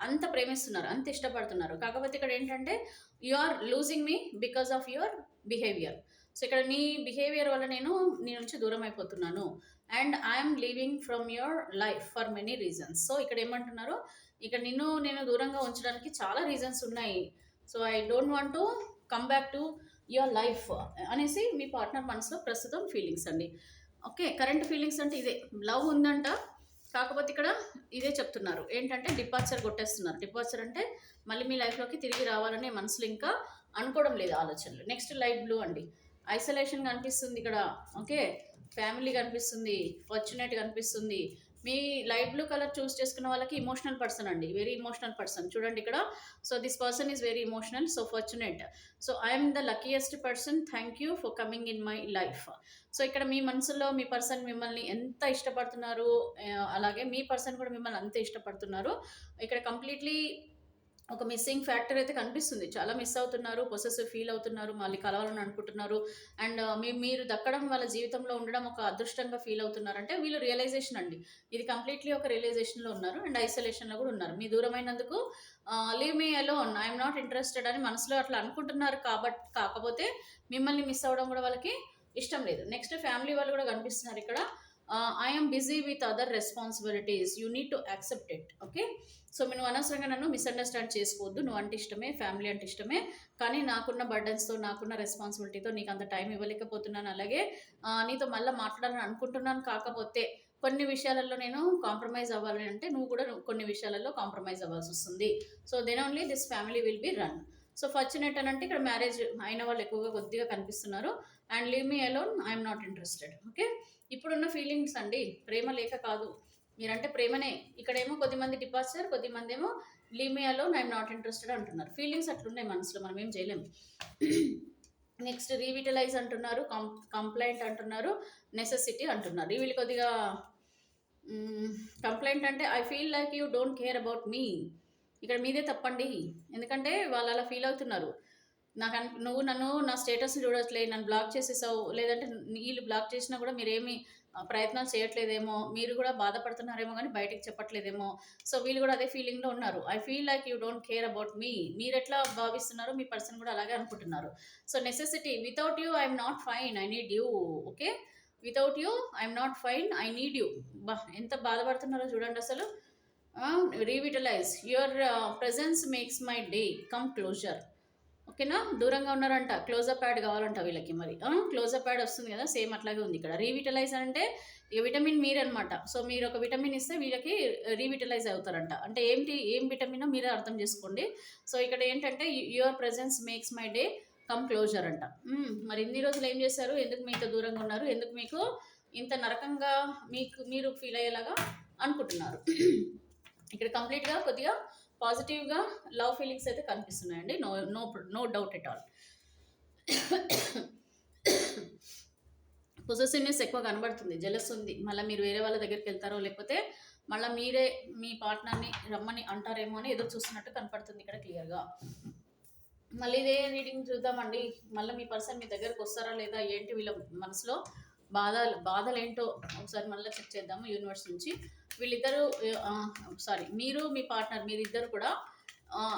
అంత ప్రేమిస్తున్నారు, అంత ఇష్టపడుతున్నారు. కాకపోతే ఇక్కడ ఏంటంటే you are losing me because of your behaviour. So ఇక్కడ నీ బిహేవియర్ వల్ల నేను నీ నుంచి దూరం అయిపోతున్నాను and I'm leaving from your life for many reasons. So ఇక్కడ ఏమంటున్నారు, ఇక్కడ నేను దూరంగా ఉంచడానికి చాలా రీజన్స్ ఉన్నాయి. So I don't want to come back to your life అనేసి మీ పార్ట్నర్ మనసులో ప్రస్తుతం ఫీలింగ్స్ అండి. ఓకే, కరెంట్ ఫీలింగ్స్ అంటే ఇదే, లవ్ ఉందంట, కాకపోతే ఇక్కడ ఇదే చెప్తున్నారు ఏంటంటే డిపార్చర్ కొట్టేస్తున్నారు. డిపార్చర్ అంటే మళ్ళీ మీ లైఫ్లోకి తిరిగి రావాలనే మనసులో ఇంకా అనుకోవడం లేదు ఆలోచనలు. నెక్స్ట్ లైట్ బ్లూ అండి, ఐసోలేషన్ కనిపిస్తుంది ఇక్కడ. ఓకే, ఫ్యామిలీ కనిపిస్తుంది, ఫార్చునేట్ కనిపిస్తుంది. మీ లైట్ బ్లూ కలర్ చూస్ చేసుకున్న వాళ్ళకి ఇమోషనల్ పర్సన్ అండి, వెరీ ఇమోషనల్ పర్సన్. చూడండి ఇక్కడ, so this person is very emotional, so fortunate. So I'm the luckiest person, thank you for coming in my life. So ఇక్కడ మీ మనసులో మీ person మిమ్మల్ని ఎంత ఇష్టపడుతున్నారు, అలాగే మీ పర్సన్ కూడా మిమ్మల్ని అంతే ఇష్టపడుతున్నారు. ఇక్కడ కంప్లీట్లీ ఒక మిస్సింగ్ ఫ్యాక్టర్ అయితే కనిపిస్తుంది. చాలా మిస్ అవుతున్నారు, పొసెసివ్ ఫీల్ అవుతున్నారు, మళ్ళీ కలవాలని అనుకుంటున్నారు. అండ్ మీరు దక్కడం వాళ్ళ జీవితంలో ఉండడం ఒక అదృష్టంగా ఫీల్ అవుతున్నారు. అంటే వీళ్ళు రియలైజేషన్ అండి, ఇది కంప్లీట్లీ ఒక రియలైజేషన్లో ఉన్నారు అండ్ ఐసోలేషన్లో కూడా ఉన్నారు. మీ దూరమైనందుకు leave me alone, I'm not interested అని మనసులో అట్లా అనుకుంటున్నారు. కాకపోతే మిమ్మల్ని మిస్ అవ్వడం కూడా వాళ్ళకి ఇష్టం లేదు. నెక్స్ట్ ఫ్యామిలీ వాళ్ళు కూడా కనిపిస్తున్నారు ఇక్కడ. I'm busy with other responsibilities, you need to accept it. Okay, so నువ్వు అనవసరంగా నన్ను మిస్అండర్స్టాండ్ చేసుకోవద్దు. నువ్వు అంటే ఇష్టమే, ఫ్యామిలీ అంటే ఇష్టమే, కానీ నాకున్న బర్డన్స్తో, నాకున్న రెస్పాన్సిబిలిటీతో నీకు అంత టైం ఇవ్వలేకపోతున్నాను. అలాగే నీతో మళ్ళీ మాట్లాడాలని అనుకుంటున్నాను. కాకపోతే కొన్ని విషయాలలో నేను కాంప్రమైజ్ అవ్వాలి అంటే నువ్వు కూడా కొన్ని విషయాలలో కాంప్రమైజ్ అవ్వాల్సి వస్తుంది. So then only this family will be run. So fortunate అని అంటే ఇక్కడ మ్యారేజ్ అయిన వాళ్ళు ఎక్కువగా కొద్దిగా కనిపిస్తున్నారు. And leave me alone, I'm not interested. Okay, ఇప్పుడున్న ఫీలింగ్స్ అండి, ప్రేమ లేక కాదు, మీరంటే ప్రేమనే. ఇక్కడేమో కొద్దిమంది డిపార్చర్, కొద్దిమంది ఏమో leave me alone, I'm not interested అంటున్నారు. ఫీలింగ్స్ అట్లున్నాయి మనసులో, మనం ఏం చేయలేము. నెక్స్ట్ రీవిటలైజ్ అంటున్నారు, కంప్లైంట్ అంటున్నారు, నెసెసిటీ అంటున్నారు. వీళ్ళు కొద్దిగా కంప్లైంట్ అంటే I feel like you don't care about మీ. ఇక్కడ మీదే తప్పండి, ఎందుకంటే వాళ్ళు అలా ఫీల్ అవుతున్నారు. నువ్వు నన్ను నా స్టేటస్ని చూడట్లేదు, నన్ను బ్లాక్ చేసేసావు, లేదంటే వీళ్ళు బ్లాక్ చేసినా కూడా మీరేమి ప్రయత్నాలు చేయట్లేదేమో, మీరు కూడా బాధపడుతున్నారేమో కానీ బయటికి చెప్పట్లేదేమో. సో వీళ్ళు కూడా అదే ఫీలింగ్లో ఉన్నారు. I feel like you don't care about me, మీరు ఎట్లా భావిస్తున్నారో మీ పర్సన్ కూడా అలాగే అనుకుంటున్నారు. So necessity, without you I'm not fine, I need you. Okay, without you I'm not fine, I need you. ఎంత బాధపడుతున్నారో చూడండి అసలు. Revitalise, your presence makes my day, come closer. ఓకేనా, దూరంగా ఉన్నారంట, క్లోజప్ యాడ్ కావాలంట వీళ్ళకి. మరి క్లోజప్ యాడ్ వస్తుంది కదా, సేమ్ అట్లాగే ఉంది ఇక్కడ. రీవిటలైజ్ అంటే ఇక విటమిన్ మీరనమాట. సో మీరు ఒక విటమిన్ ఇస్తే వీళ్ళకి రీవిటలైజ్ అవుతారంట. అంటే ఏం విటమినో మీరే అర్థం చేసుకోండి. సో ఇక్కడ ఏంటంటే your presence makes my day, come closure అంట. మరి ఇన్ని రోజులు ఏం చేశారు, ఎందుకు మీతో దూరంగా ఉన్నారు, ఎందుకు మీకు ఇంత నరకంగా మీరు ఫీల్ అయ్యేలాగా అనుకుంటున్నారు. ఇక్కడ కంప్లీట్గా కొద్దిగా పాజిటివ్గా లవ్ ఫీలింగ్స్ అయితే కనిపిస్తున్నాయండి. No doubt at all. Possessiveness ఎక్కువ కనబడుతుంది, జెలస్ ఉంది. మళ్ళీ మీరు వేరే వాళ్ళ దగ్గరికి వెళ్తారో లేకపోతే మళ్ళీ మీరే మీ పార్ట్నర్ని రమ్మని అంటారేమో అని ఎదురు చూస్తున్నట్టు కనపడుతుంది ఇక్కడ క్లియర్గా. మళ్ళీ ఇదే రీడింగ్ చూద్దామండి. మళ్ళీ మీ పర్సన్ మీ దగ్గరకు వస్తారా లేదా, ఏంటి వీళ్ళ మనసులో బాధలు ఏంటో ఒకసారి మళ్ళీ చెక్ చేద్దాము యూనివర్స్ నుంచి. వీళ్ళిద్దరూ మీరు మీ పార్ట్నర్ మీరిద్దరు కూడా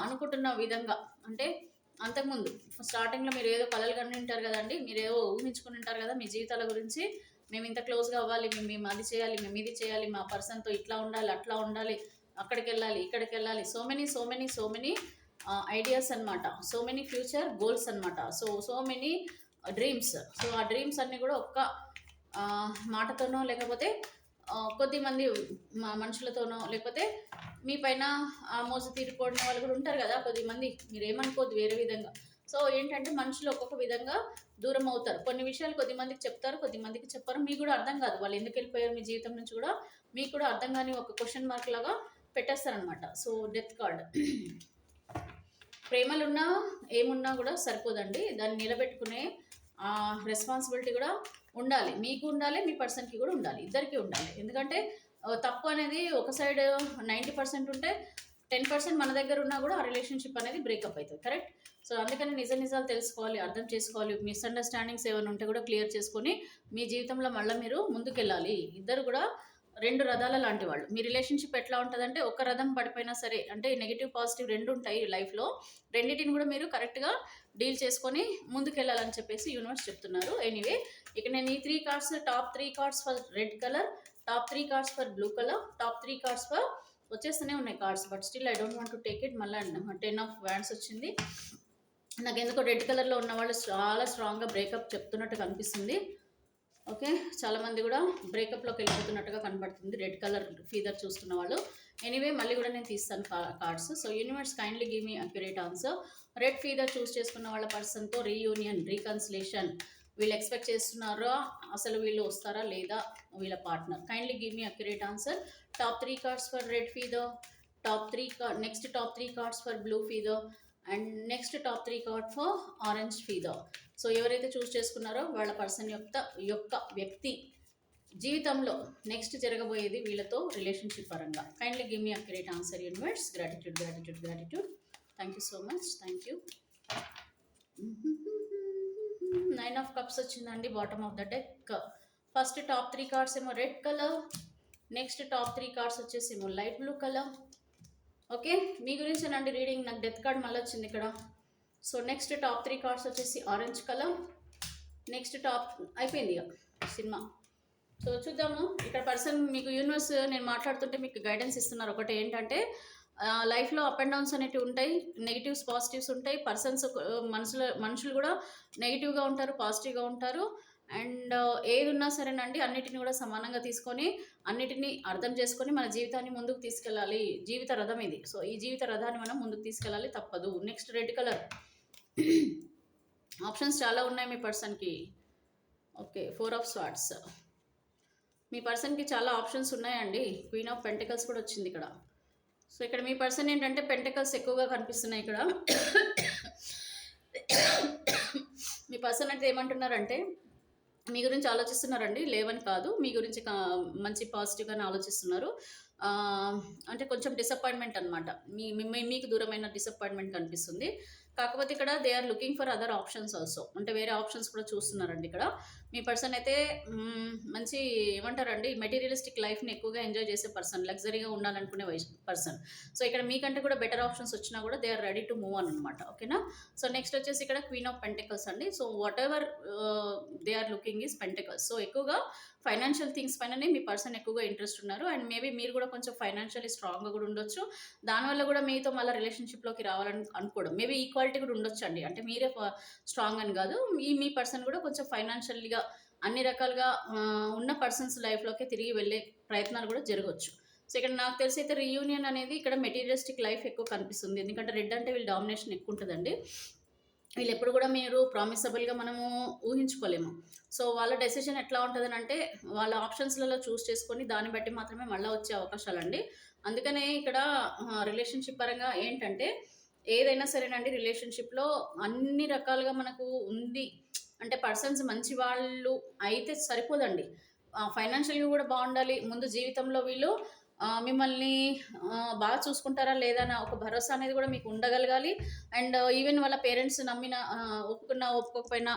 అనుకుంటున్న విధంగా, అంటే అంతకుముందు స్టార్టింగ్లో మీరు ఏదో కలలు కని ఉంటారు కదండి, మీరు ఏదో ఊహించుకుని ఉంటారు కదా మీ జీవితాల గురించి. మేము ఇంత క్లోజ్గా అవ్వాలి, మేము అది చేయాలి, మేము ఇది చేయాలి, మా పర్సన్తో ఇట్లా ఉండాలి, అట్లా ఉండాలి, అక్కడికి వెళ్ళాలి, ఇక్కడికి వెళ్ళాలి. సో మెనీ ఐడియాస్ అనమాట. సో మెనీ ఫ్యూచర్ గోల్స్ అనమాట. So many dreams. సో ఆ డ్రీమ్స్ అన్నీ కూడా ఒక్క మాటతోనో లేకపోతే కొద్దిమంది మనుషులతోనో లేకపోతే మీ పైన ఆ మోజు తీరిపోయిన వాళ్ళు కూడా ఉంటారు కదా కొద్దిమంది, మీరు ఏమనుకోవద్దు వేరే విధంగా. సో ఏంటంటే మనుషులు ఒక్కొక్క విధంగా దూరం అవుతారు. కొన్ని విషయాలు కొద్దిమందికి చెప్తారు, కొద్దిమందికి చెప్పారు. మీకు కూడా అర్థం కాదు వాళ్ళు ఎందుకు వెళ్ళిపోయారు మీ జీవితం నుంచి కూడా, మీకు కూడా అర్థం కాని ఒక క్వశ్చన్ మార్క్ లాగా పెట్టేస్తారనమాట. So death card. ప్రేమలున్నా ఏమున్నా కూడా సరిపోదండి, దాన్ని నిలబెట్టుకునే రెస్పాన్సిబిలిటీ కూడా ఉండాలి. మీకు ఉండాలి, మీ పర్సన్కి కూడా ఉండాలి, ఇద్దరికీ ఉండాలి. ఎందుకంటే తప్పు అనేది ఒక సైడ్ 90% ఉంటే 10% మన దగ్గర ఉన్నా కూడా ఆ రిలేషన్షిప్ అనేది బ్రేకప్ అవుతుంది. కరెక్ట్. సో అందుకని నిజాలు తెలుసుకోవాలి, అర్థం చేసుకోవాలి. మిస్అండర్స్టాండింగ్స్ ఏమైనా ఉంటే కూడా క్లియర్ చేసుకొని మీ జీవితంలో మళ్ళీ మీరు ముందుకెళ్ళాలి. ఇద్దరు కూడా రెండు రథాల లాంటి వాళ్ళు. మీ రిలేషన్‌షిప్ ఎట్లా ఉంటదంటే, ఒక రథం పడిపోయినా సరే, అంటే నెగెటివ్, పాజిటివ్ 2 ఉంటాయి లైఫ్‌లో. రెండిటిని గూడా మీరు కరెక్ట్‌గా డీల్ చేసుకొని ముందుకెళ్ళాలని చెప్పేసి యూనివర్స్ చెప్తున్నారు. ఎనీవే, ఇక నేను ఈ 3 cards, top 3 cards for red colour, top 3 cards for blue colour, top 3 cards for వచ్చేస్తూనే ఉన్నాయి cards. But still I don't want to take it. మళ్ళా 10 ఆఫ్ వ్యాండ్స్ వచ్చింది. నాకెందుకో రెడ్ కలర్‌లో ఉన్నవాళ్ళు చాలా స్ట్రాంగ్‌గా బ్రేకప్ చెప్తున్నట్టు కనిపిస్తుంది. ఓకే. చాలామంది కూడా బ్రేకప్‌లోకి వెళ్ళిపోతున్నట్టుగా కనబడుతుంది రెడ్ కలర్ ఫీదర్ చూస్తున్న వాళ్ళు. ఎనీవే, మళ్ళీ కూడా నేను తీస్తాను cards. So universe kindly give me accurate answer. Red feather choose చేసుకున్న వాళ్ళ పర్సన్‌తో రీయూనియన్, రీకన్సిలేషన్ వీళ్ళు ఎక్స్పెక్ట్ చేస్తున్నారా? అసలు వీళ్ళు వస్తారా లేదా? వీళ్ళ partner kindly give me accurate answer. Top 3 cards for red feather, next top 3 cards for blue feather, and next top 3 card for orange feather. So ఎవరైతే చూస్ చేసుకున్నారో వాళ్ళ పర్సన్ యొక్క వ్యక్తి జీవితంలో నెక్స్ట్ జరగబోయేది వీళ్ళతో రిలేషన్షిప్ పరంగా. Kindly give me accurate answer universe. Gratitude, gratitude, gratitude. Thank you so much. Thank you. 9 of cups వచ్చిందండి bottom of the deck. First top 3 cards ఏమో red colour, next top 3 cards వచ్చేసేమో light blue colour. Okay, మీ గురించేనండి reading. నాకు death card మళ్ళీ వచ్చింది ఇక్కడ. So next top 3 cards వచ్చేసి ఆరెంజ్ కలర్. నెక్స్ట్ టాప్ అయిపోయింది ఇక సినిమా. సో చూద్దాము. ఇక్కడ పర్సన్ మీకు యూనివర్స్ నేను మాట్లాడుతుంటే మీకు గైడెన్స్ ఇస్తున్నారు. ఒకటి ఏంటంటే, లైఫ్లో అప్ అండ్ డౌన్స్ అనేవి ఉంటాయి, నెగిటివ్స్ పాజిటివ్స్ ఉంటాయి. మనుషులు కూడా నెగిటివ్గా ఉంటారు, పాజిటివ్గా ఉంటారు. అండ్ ఏది ఉన్నా సరేనండి, అన్నిటిని కూడా సమానంగా తీసుకొని, అన్నిటినీ అర్థం చేసుకొని మన జీవితాన్ని ముందుకు తీసుకెళ్ళాలి. జీవిత రథం ఇది. సో ఈ జీవిత రథాన్ని మనం ముందుకు తీసుకెళ్ళాలి, తప్పదు. Next red colour. ఆప్షన్స్ చాలా ఉన్నాయి మీ పర్సన్కి. Okay, 4 of swords. మీ పర్సన్కి చాలా ఆప్షన్స్ ఉన్నాయండి. క్వీన్ ఆఫ్ పెంటికల్స్ కూడా వచ్చింది ఇక్కడ. సో ఇక్కడ మీ పర్సన్ ఏంటంటే పెంటికల్స్ ఎక్కువగా కనిపిస్తున్నాయి ఇక్కడ. మీ పర్సన్ అంటే ఏమంటున్నారంటే, మీ గురించి ఆలోచిస్తున్నారండి, లేవని కాదు, మీ గురించి మంచి పాజిటివ్గానే ఆలోచిస్తున్నారు. అంటే కొంచెం డిసప్పాయింట్మెంట్ అనమాట. మీకు దూరమైన డిసప్పాయింట్మెంట్ కనిపిస్తుంది. కాకపోతే ఇక్కడ they are looking for other options also. అంటే వేరే ఆప్షన్స్ కూడా చూస్తున్నారండి ఇక్కడ. మీ పర్సన్ అయితే మంచి ఏమంటారండి, మెటీరియలిస్టిక్ లైఫ్ని ఎక్కువగా ఎంజాయ్ చేసే పర్సన్, లగ్జరీగా ఉండాలనుకునే పర్సన్. సో ఇక్కడ మీకంటే కూడా బెటర్ ఆప్షన్స్ వచ్చినా కూడా they are ready to move అని అనమాట. ఓకేనా. సో నెక్స్ట్ వచ్చేసి ఇక్కడ క్వీన్ ఆఫ్ పెంటికల్స్ అండి. So whatever they are looking is pentacles. So ఎక్కువగా ఫైనాన్షియల్ థింగ్స్ పైననే మీ పర్సన్ ఎక్కువగా ఇంట్రెస్ట్ ఉన్నారు. అండ్ మేబీ మీరు కూడా కొంచెం ఫైనాన్షియల్లీ స్ట్రాంగ్గా కూడా ఉండొచ్చు. దానివల్ల కూడా మీతో మళ్ళీ రిలేషన్షిప్లోకి రావాలని అనుకోవడం, మేబీ ఈక్వాలిటీ కూడా ఉండొచ్చు అండి. అంటే మీరే స్ట్రాంగ్ అని కాదు, మీ పర్సన్ కూడా కొంచెం ఫైనాన్షియల్గా అన్ని రకాలుగా ఉన్న పర్సన్స్ లైఫ్లోకి తిరిగి వెళ్ళే ప్రయత్నాలు కూడా జరగవచ్చు. సో ఇక్కడ నాకు తెలిసి అయితే రీయూనియన్ అనేది ఇక్కడ మెటీరియలిస్టిక్ లైఫ్ ఎక్కువ కనిపిస్తుంది. ఎందుకంటే రెడ్ అంటే వీళ్ళ డామినేషన్ ఎక్కువ ఉంటుందండి. వీళ్ళు ఎప్పుడు కూడా మీరు ప్రామిసబుల్గా మనము ఊహించుకోలేము. సో వాళ్ళ డెసిషన్ ఎట్లా ఉంటుందని అంటే, వాళ్ళ ఆప్షన్స్లలో చూస్ చేసుకొని దాన్ని బట్టి మాత్రమే మళ్ళీ వచ్చే అవకాశాలండి. అందుకనే ఇక్కడ రిలేషన్షిప్ పరంగా ఏంటంటే, ఏదైనా సరేనండి రిలేషన్షిప్లో అన్ని రకాలుగా మనకు ఉంది అంటే, పర్సన్స్ మంచి వాళ్ళు అయితే సరిపోదండి. ఫైనాన్షియల్గా కూడా బాగుండాలి. ముందు జీవితంలో వీళ్ళు మిమ్మల్ని బాగా చూసుకుంటారా లేదా అన్న ఒక భరోసా అనేది కూడా మీకు ఉండగలగాలి. అండ్ ఈవెన్ వాళ్ళ పేరెంట్స్ నమ్మిన ఒప్పుకున్నా ఒప్పుకోకపోయినా,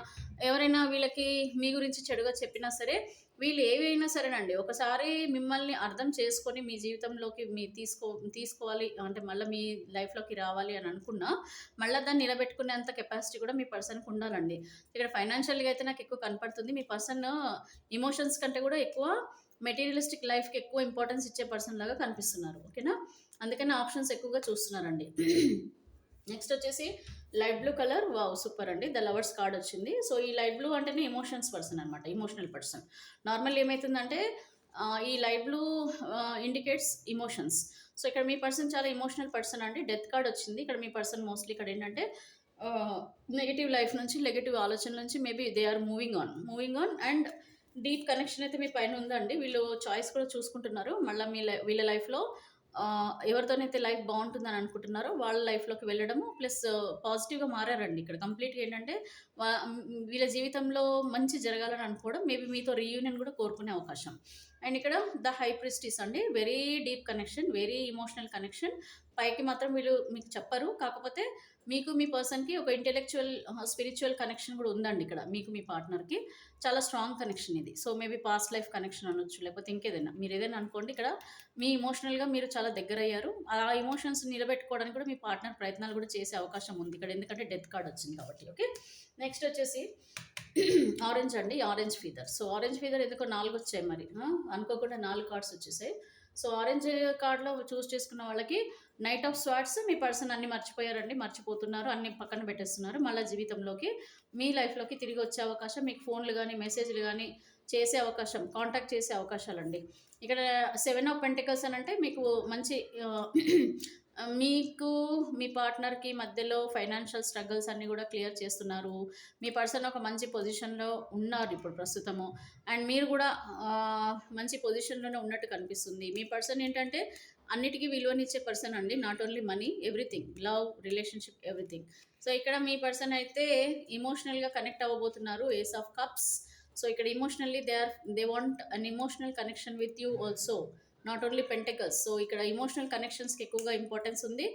ఎవరైనా వీళ్ళకి మీ గురించి చెడుగా చెప్పినా సరే, వీళ్ళు ఏవైనా సరేనండి, ఒకసారి మిమ్మల్ని అర్థం చేసుకొని మీ జీవితంలోకి తీసుకోవాలి అంటే, మళ్ళీ మీ లైఫ్లోకి రావాలి అని అనుకున్నా, మళ్ళీ దాన్ని నిలబెట్టుకునేంత కెపాసిటీ కూడా మీ పర్సన్కి ఉండాలండి. ఇక్కడ ఫైనాన్షియల్గా అయితే నాకు ఎక్కువ కనపడుతుంది. మీ పర్సన్ ఎమోషన్స్ కంటే కూడా ఎక్కువ మెటీరియలిస్టిక్ లైఫ్కి ఎక్కువ ఇంపార్టెన్స్ ఇచ్చే పర్సన్ లాగా కనిపిస్తున్నారు. ఓకేనా. అందుకని ఆప్షన్స్ ఎక్కువగా చూస్తున్నారండి. నెక్స్ట్ వచ్చేసి light blue colour. Wow, super అండి. ద లవర్స్ కార్డ్ వచ్చింది. సో ఈ లైట్ బ్లూ అంటేనే ఎమోషన్స్ పర్సన్ అనమాట, ఎమోషనల్ పర్సన్. నార్మల్ ఏమవుతుందంటే, ఈ light blue indicates emotions. So ఇక్కడ మీ పర్సన్ చాలా ఇమోషనల్ పర్సన్ అండి. డెత్ కార్డ్ వచ్చింది. ఇక్కడ మీ పర్సన్ మోస్ట్లీ ఇక్కడ ఏంటంటే, నెగిటివ్ లైఫ్ నుంచి, నెగిటివ్ ఆలోచనల నుంచి maybe they are moving on and deep connection అయితే మీ పైన ఉందండి. వీళ్ళు చాయిస్ కూడా చూసుకుంటున్నారు. మళ్ళీ వీళ్ళ లైఫ్లో ఎవరితోనైతే లైఫ్ బాగుంటుందని అనుకుంటున్నారో వాళ్ళ లైఫ్లోకి వెళ్ళడము, ప్లస్ పాజిటివ్గా మారారండి. ఇక్కడ కంప్లీట్గా ఏంటంటే, వీళ్ళ జీవితంలో మంచి జరగాలని అనుకోవడం, మేబీ మీతో రీయూనియన్ కూడా కోరుకునే అవకాశం. అండ్ ఇక్కడ ద హై ప్రిస్టిస్ అండి, very deep connection, very emotional connection. పైకి మాత్రం వీళ్ళు మీకు చెప్పరు, కాకపోతే మీకు మీ పర్సన్కి ఒక ఇంటెలెక్చువల్ స్పిరిచువల్ కనెక్షన్ కూడా ఉందండి ఇక్కడ మీకు మీ పార్ట్నర్కి. చాలా స్ట్రాంగ్ కనెక్షన్ ఇది. So maybe past life connection అనొచ్చు, లేకపోతే ఇంకేదైనా మీరు ఏదైనా అనుకోండి. ఇక్కడ మీ ఇమోషనల్గా మీరు చాలా దగ్గర అయ్యారు. ఆ ఎమోషన్స్ నిలబెట్టుకోవడానికి కూడా మీ పార్ట్నర్ ప్రయత్నాలు కూడా చేసే అవకాశం ఉంది ఇక్కడ, ఎందుకంటే డెత్ కార్డ్ వచ్చింది కాబట్టి. ఓకే, నెక్స్ట్ వచ్చేసి ఆరెంజ్ అండి, orange feather. So orange feather ఎందుకో 4 వచ్చాయి మరి, అనుకోకుండా 4 కార్డ్స్ వచ్చేసాయి. సో ఆరెంజ్ కార్డ్లో చూస్ చేసుకున్న వాళ్ళకి knight of swords, me person అన్ని మర్చిపోయారండి, మర్చిపోతున్నారు, అన్ని పక్కన పెట్టేస్తున్నారు. మళ్ళీ జీవితంలోకి మీ లైఫ్లోకి తిరిగి వచ్చే అవకాశం, మీకు ఫోన్లు కానీ మెసేజ్లు కానీ చేసే అవకాశం, కాంటాక్ట్ చేసే అవకాశాలండి. ఇక్కడ 7 ఆఫ్ పెంటికల్స్ అని అంటే మీకు మంచి మీకు మీ పార్ట్నర్కి మధ్యలో ఫైనాన్షియల్ స్ట్రగుల్స్ అన్నీ కూడా క్లియర్ చేస్తున్నారు. మీ పర్సన్ ఒక మంచి పొజిషన్లో ఉన్నారు ఇప్పుడు ప్రస్తుతము, అండ్ మీరు కూడా మంచి పొజిషన్లోనే ఉన్నట్టు కనిపిస్తుంది. మీ పర్సన్ ఏంటంటే అన్నిటికీ విలువనిచ్చే పర్సన్ అండి, not only money, everything, love, relationship, everything. So ఇక్కడ మీ పర్సన్ అయితే ఇమోషనల్గా కనెక్ట్ అవ్వబోతున్నారు, ఏస్ ఆఫ్ కప్స్. సో ఇక్కడ emotionally they want an emotional connection with you also, not only pentacles. So ఇక్కడ ఇమోషనల్ కనెక్షన్స్కి ఎక్కువగా ఇంపార్టెన్స్ ఉంది.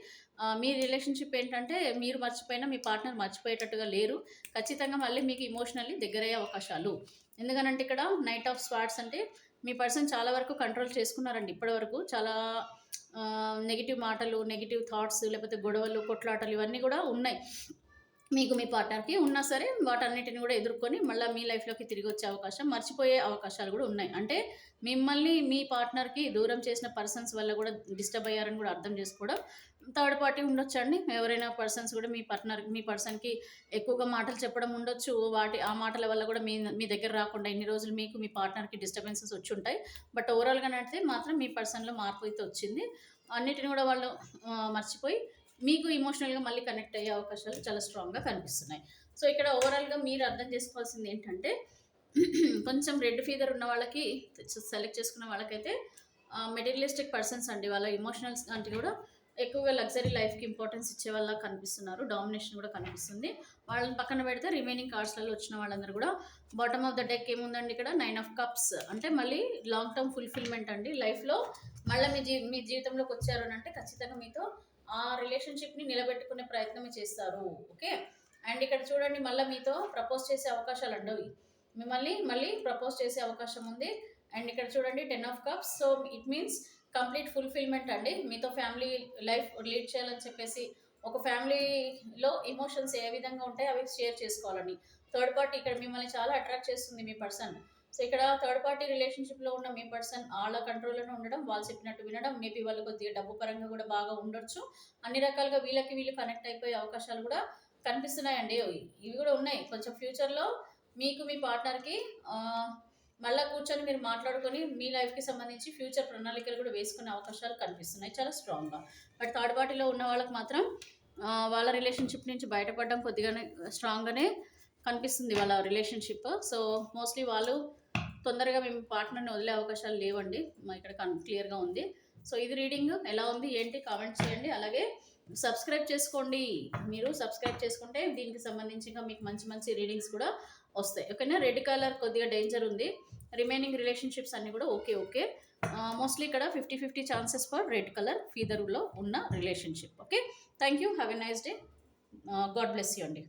మీ రిలేషన్షిప్ ఏంటంటే మీరు మర్చిపోయినా మీ పార్ట్నర్ మర్చిపోయేటట్టుగా లేరు. ఖచ్చితంగా మళ్ళీ మీకు ఇమోషనల్లీ దగ్గరయ్యే అవకాశాలు. ఎందుకనంటే ఇక్కడ నైట్ ఆఫ్ స్వార్డ్స్ అంటే మీ పర్సన్ చాలా వరకు కంట్రోల్ చేసుకున్నారండి ఇప్పటివరకు. చాలా నెగిటివ్ మాటలు, నెగిటివ్ థాట్స్, లేకపోతే గొడవలు, కొట్లాటలు ఇవన్నీ కూడా ఉన్నాయి మీకు మీ పార్ట్నర్కి. ఉన్నా సరే వాటన్నిటిని కూడా ఎదుర్కొని మళ్ళీ మీ లైఫ్లోకి తిరిగి వచ్చే అవకాశం, మర్చిపోయే అవకాశాలు కూడా ఉన్నాయి. అంటే మిమ్మల్ని మీ పార్ట్నర్కి దూరం చేసిన పర్సన్స్ వల్ల కూడా డిస్టర్బ్ అయ్యారని కూడా అర్థం చేసుకోవడం. థర్డ్ పార్టీ ఉండొచ్చు అండి, ఎవరైనా పర్సన్స్ కూడా మీ పర్సన్కి ఎక్కువగా మాటలు చెప్పడం ఉండొచ్చు. ఆ మాటల వల్ల కూడా మీ దగ్గర రాకుండా ఇన్ని రోజులు మీకు మీ పార్ట్నర్కి డిస్టర్బెన్సెస్ వచ్చి ఉంటాయి. బట్ ఓవరాల్గా నడితే మాత్రం మీ పర్సన్లో మార్పు అయితే వచ్చింది. అన్నిటిని కూడా వాళ్ళు మర్చిపోయి మీకు ఇమోషనల్గా మళ్ళీ కనెక్ట్ అయ్యే అవకాశాలు చాలా స్ట్రాంగ్గా కనిపిస్తున్నాయి. సో ఇక్కడ ఓవరాల్గా మీరు అర్థం చేసుకోవాల్సింది ఏంటంటే కొంచెం రెడ్ ఫీదర్ ఉన్న వాళ్ళకి, సెలెక్ట్ చేసుకున్న వాళ్ళకైతే మెటీరియలిస్టిక్ పర్సన్స్ అండి. వాళ్ళ ఇమోషనల్స్ అంటే కూడా ఎక్కువగా లగ్జరీ లైఫ్కి ఇంపార్టెన్స్ ఇచ్చే వాళ్ళ కనిపిస్తున్నారు. డామినేషన్ కూడా కనిపిస్తుంది. వాళ్ళని పక్కన పెడితే రిమైనింగ్ కార్డ్స్లలో వచ్చిన వాళ్ళందరూ కూడా బాటమ్ ఆఫ్ ద డెక్ ఏముందండి ఇక్కడ 9 ఆఫ్ కప్స్. అంటే మళ్ళీ లాంగ్ టర్మ్ ఫుల్ఫిల్మెంట్ అండి. లైఫ్లో మళ్ళీ మీ జీవితంలోకి వచ్చారు అని అంటే ఖచ్చితంగా మీతో ఆ రిలేషన్షిప్ని నిలబెట్టుకునే ప్రయత్నం చేస్తారు. ఓకే, అండ్ ఇక్కడ చూడండి మళ్ళీ మీతో ప్రపోజ్ చేసే అవకాశాలు అండి, మిమ్మల్ని మళ్ళీ ప్రపోజ్ చేసే అవకాశం ఉంది. అండ్ ఇక్కడ చూడండి 10 of cups. So it means complete fulfilment అండి. మీతో ఫ్యామిలీ లైఫ్ లీడ్ చేయాలని చెప్పేసి ఒక ఫ్యామిలీలో ఎమోషన్స్ ఏ విధంగా ఉంటాయి అవి షేర్ చేసుకోవాలని. థర్డ్ పార్టీ ఇక్కడ మిమ్మల్ని చాలా అట్రాక్ట్ చేస్తుంది మీ పర్సన్. సో ఇక్కడ థర్డ్ పార్టీ రిలేషన్షిప్లో ఉన్న మీ పర్సన్ వాళ్ళ కంట్రోల్లోనే ఉండడం, వాళ్ళు చెప్పినట్టు వినడం, మేబీ వాళ్ళు కొద్దిగా డబ్బు పరంగా కూడా బాగా ఉండొచ్చు. అన్ని రకాలుగా వీళ్ళు కనెక్ట్ అయిపోయే అవకాశాలు కూడా కనిపిస్తున్నాయండి. ఇవి కూడా ఉన్నాయి. కొంచెం ఫ్యూచర్లో మీకు మీ పార్ట్నర్కి మళ్ళీ కూర్చొని మీరు మాట్లాడుకొని మీ లైఫ్కి సంబంధించి ఫ్యూచర్ ప్రణాళికలు కూడా వేసుకునే అవకాశాలు కనిపిస్తున్నాయి చాలా స్ట్రాంగ్గా. బట్ థర్డ్ పార్టీలో ఉన్న వాళ్ళకి మాత్రం వాళ్ళ రిలేషన్షిప్ నుంచి బయటపడడం కొద్దిగానే స్ట్రాంగ్గానే కనిపిస్తుంది వాళ్ళ రిలేషన్షిప్. సో మోస్ట్లీ వాళ్ళు తొందరగా మేము పార్ట్నర్ని వదిలే అవకాశాలు లేవండి, ఇక్కడ క్లియర్గా ఉంది. సో ఇది రీడింగ్ ఎలా ఉంది ఏంటి కామెంట్ చేయండి. అలాగే సబ్స్క్రైబ్ చేసుకోండి. మీరు సబ్స్క్రైబ్ చేసుకుంటే దీనికి సంబంధించి ఇంకా మీకు మంచి మంచి రీడింగ్స్ కూడా వస్తాయి. ఓకేనా, రెడ్ కలర్ కొద్దిగా డేంజర్ ఉంది. రిమైనింగ్ రిలేషన్షిప్స్ అన్నీ కూడా ఓకే. మోస్ట్లీ ఇక్కడ 50-50 ఛాన్సెస్ ఫర్ రెడ్ కలర్ ఫీదర్లో ఉన్న relationship. Okay, thank you, have a nice day, God bless you అండి.